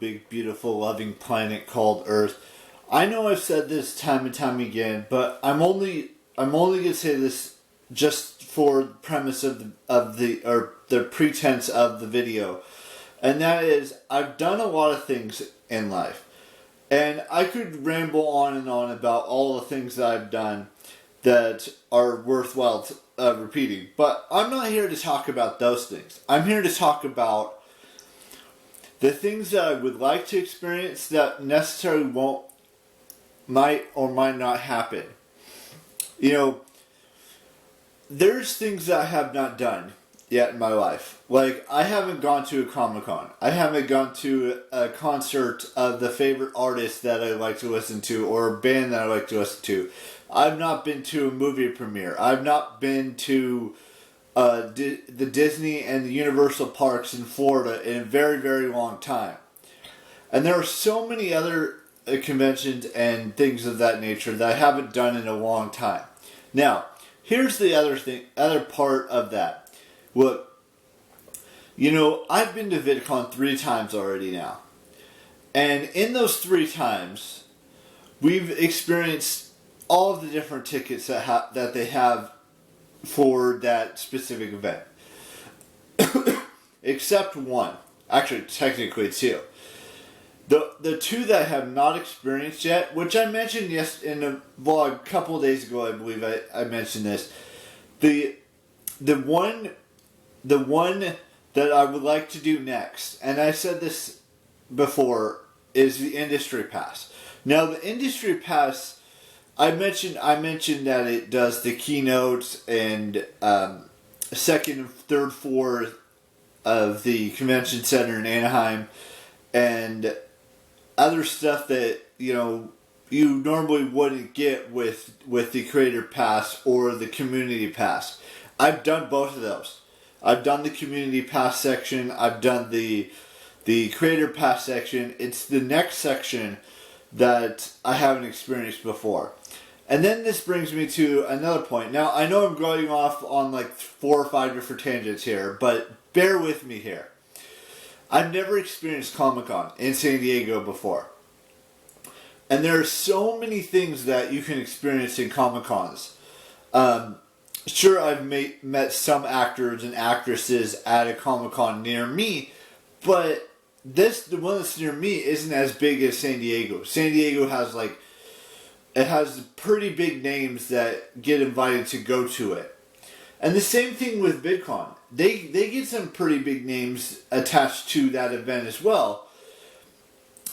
big, beautiful, loving planet called Earth. I know I've said this time and time again, but I'm only gonna say this just for the premise of the pretense of the video, and that is I've done a lot of things in life, and I could ramble on and on about all the things that I've done that are worthwhile repeating, but I'm not here to talk about those things. I'm here to talk about the things that I would like to experience that necessarily might or might not happen. You know, there's things that I have not done yet in my life. Like, I haven't gone to a Comic-Con. I haven't gone to a concert of the favorite artist that I like to listen to, or a band that I like to listen to. I've not been to a movie premiere. I've not been to the Disney and the Universal parks in Florida in a very, very long time. And there are so many other conventions and things of that nature that I haven't done in a long time. Now, here's the other part of that. Look, you know, I've been to VidCon 3 times already now. And in those 3 times, we've experienced all of the different tickets that they have for that specific event. Except one. Actually, technically 2. The 2 that I have not experienced yet, which I mentioned in a vlog a couple of days ago, I believe I mentioned this. The one that I would like to do next, and I said this before, is the Industry Pass. Now, the Industry Pass, I mentioned that it does the keynotes and second and third floor of the convention center in Anaheim, and other stuff that, you know, you normally wouldn't get with the Creator Pass or the Community Pass. I've done both of those. I've done the Community Pass section. I've done the Creator Pass section. It's the next section that I haven't experienced before. And then this brings me to another point. Now, I know I'm going off on like 4 or 5 different tangents here, but bear with me here. I've never experienced Comic-Con in San Diego before. And there are so many things that you can experience in Comic-Cons. Sure, I've met some actors and actresses at a Comic-Con near me, but the one that's near me isn't as big as San Diego. San Diego has pretty big names that get invited to go to it. And the same thing with VidCon. They get some pretty big names attached to that event as well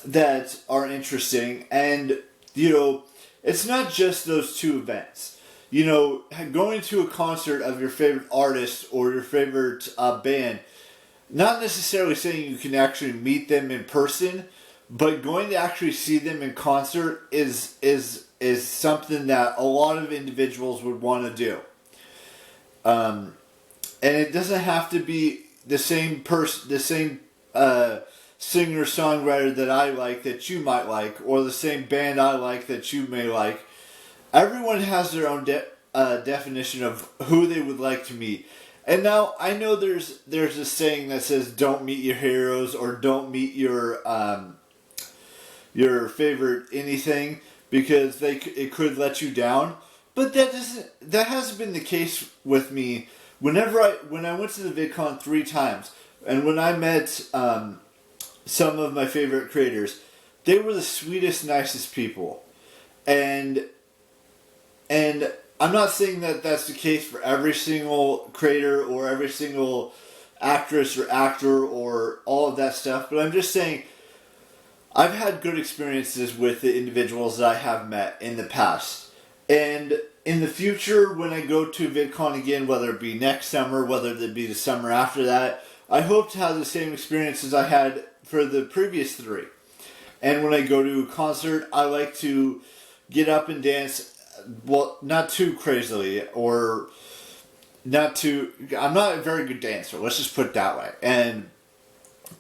that are interesting. And, you know, it's not just those 2 events. You know, going to a concert of your favorite artist or your favorite band, not necessarily saying you can actually meet them in person, but going to actually see them in concert is something that a lot of individuals would want to do. And it doesn't have to be the same singer-songwriter that I like that you might like, or the same band I like that you may like. Everyone has their own definition of who they would like to meet. And now, I know there's a saying that says, don't meet your heroes, or don't meet your favorite anything, because it could let you down. But that hasn't been the case with me. When I went to the VidCon 3 times, and when I met some of my favorite creators, they were the sweetest, nicest people. And I'm not saying that that's the case for every single creator or every single actress or actor or all of that stuff, but I'm just saying I've had good experiences with the individuals that I have met in the past. And in the future, when I go to VidCon again, whether it be next summer, whether it be the summer after that, I hope to have the same experiences I had for the previous 3. And when I go to a concert, I like to get up and dance, well, not too crazily, or not too... I'm not a very good dancer, let's just put it that way. And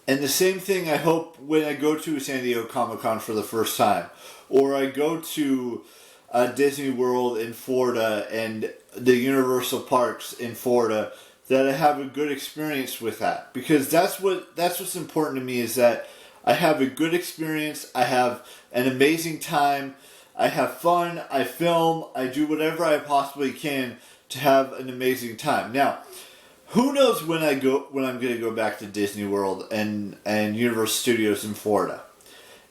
the same thing I hope when I go to San Diego Comic-Con for the first time, or I go to Disney World in Florida and the Universal parks in Florida, that I have a good experience with that, because that's what's important to me, is that I have a good experience. I have an amazing time. I have fun. I film. I do whatever I possibly can to have an amazing time. Now, who knows when I'm going to go back to Disney World and Universal Studios in Florida.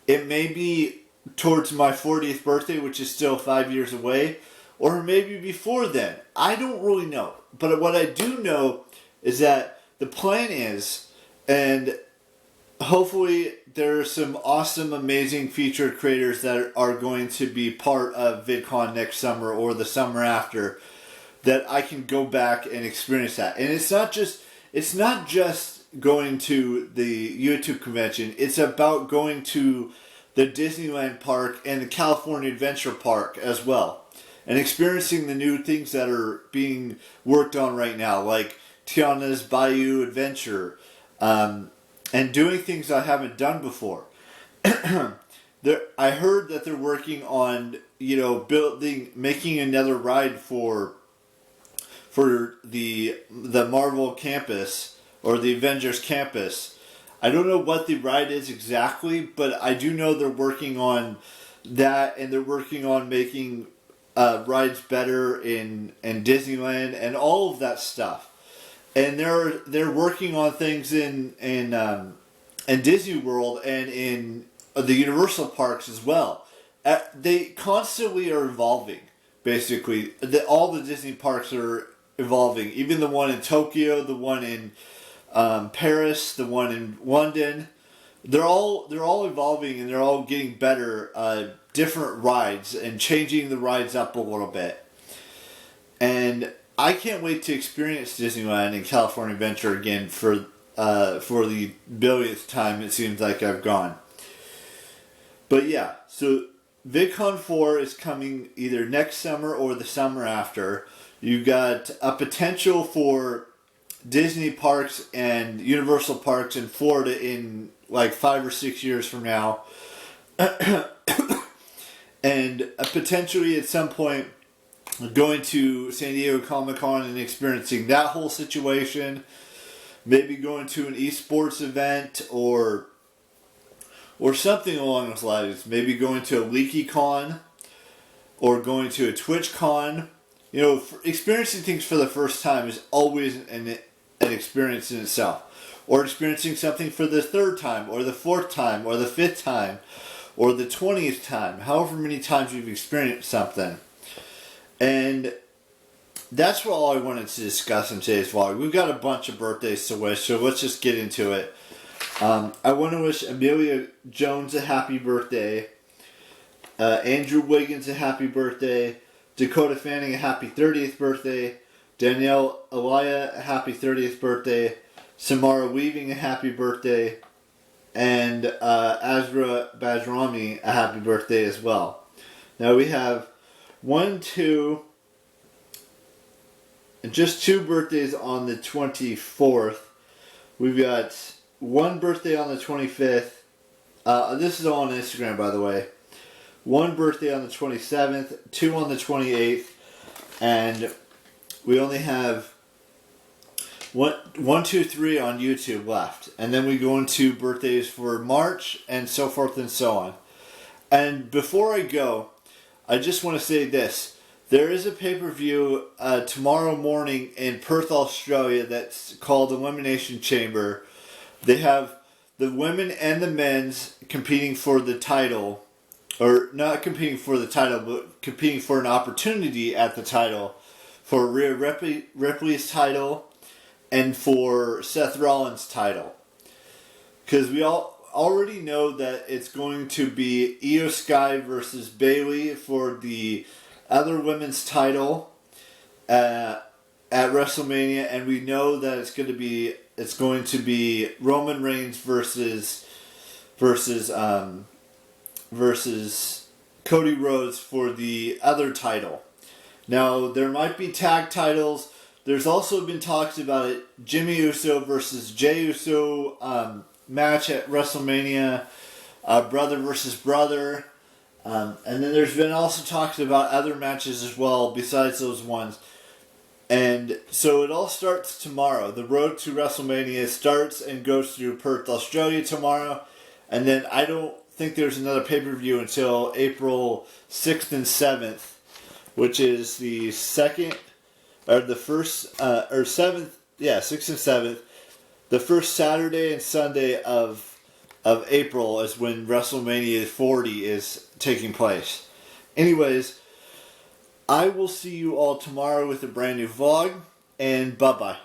It may be towards my 40th birthday, which is still 5 years away, or maybe before then. I don't really know. But what I do know is that the plan is, and hopefully there are some awesome, amazing featured creators that are going to be part of VidCon next summer or the summer after, that I can go back and experience that. And it's not just going to the YouTube convention. It's about going to the Disneyland Park and the California Adventure Park as well, and experiencing the new things that are being worked on right now, like Tiana's Bayou Adventure, and doing things I haven't done before. I heard that they're working on, making another ride for the Marvel campus or the Avengers campus. I don't know what the ride is exactly, but I do know they're working on that, and they're working on making rides better in Disneyland and all of that stuff. And they're working on things in Disney World and in the Universal parks as well. They constantly are evolving. Basically, all the Disney parks are evolving. Even the one in Tokyo, the one in Paris, the one in London, they're all evolving, and they're all getting better, different rides, and changing the rides up a little bit. And I can't wait to experience Disneyland and California Adventure again for the billionth time it seems like I've gone. But yeah, so VidCon 4 is coming either next summer or the summer after. You've got a potential for Disney parks and Universal parks in Florida in like 5 or 6 years from now. And potentially at some point going to San Diego Comic-Con and experiencing that whole situation. Maybe going to an esports event or something along those lines. Maybe going to a LeakyCon or going to a TwitchCon. Experiencing things for the first time is always an experience in itself. Or experiencing something for the third time, or the fourth time, or the fifth time, or the 20th time. However many times you've experienced something. And that's all I wanted to discuss in today's vlog. We've got a bunch of birthdays to wish, so let's just get into it. I want to wish Amelia Jones a happy birthday. Andrew Wiggins a happy birthday. Dakota Fanning a happy 30th birthday. Danielle Elia a happy 30th birthday. Samara Weaving a happy birthday. And Azra Bajrami a happy birthday as well. Now we have just 2 birthdays on the 24th. We've got 1 birthday on the 25th. This is all on Instagram, by the way. 1 birthday on the 27th, 2 on the 28th, and we only have 1, 2, 3 on YouTube left. And then we go into birthdays for March and so forth and so on. And before I go, I just want to say this. There is a pay-per-view tomorrow morning in Perth, Australia that's called Elimination Chamber. They have the women and the men's competing for the title. Or not competing for the title, but competing for an opportunity at the title. For Rhea Ripley's title and for Seth Rollins' title. Because we all already know that it's going to be Io Sky versus Bayley for the other women's title at WrestleMania, and we know that it's going to be Roman Reigns versus Cody Rhodes for the other title. Now, there might be tag titles. There's also been talks about it. Jimmy Uso versus Jey Uso match at WrestleMania. Brother versus brother. And then there's been also talks about other matches as well besides those ones. And so it all starts tomorrow. The road to WrestleMania starts and goes through Perth, Australia tomorrow. And then I don't think there's another pay-per-view until April 6th and 7th, which is the second, or the first, or 7th, 6th and 7th. The first Saturday and Sunday of April is when WrestleMania 40 is taking place. Anyways, I will see you all tomorrow with a brand new vlog, and bye-bye.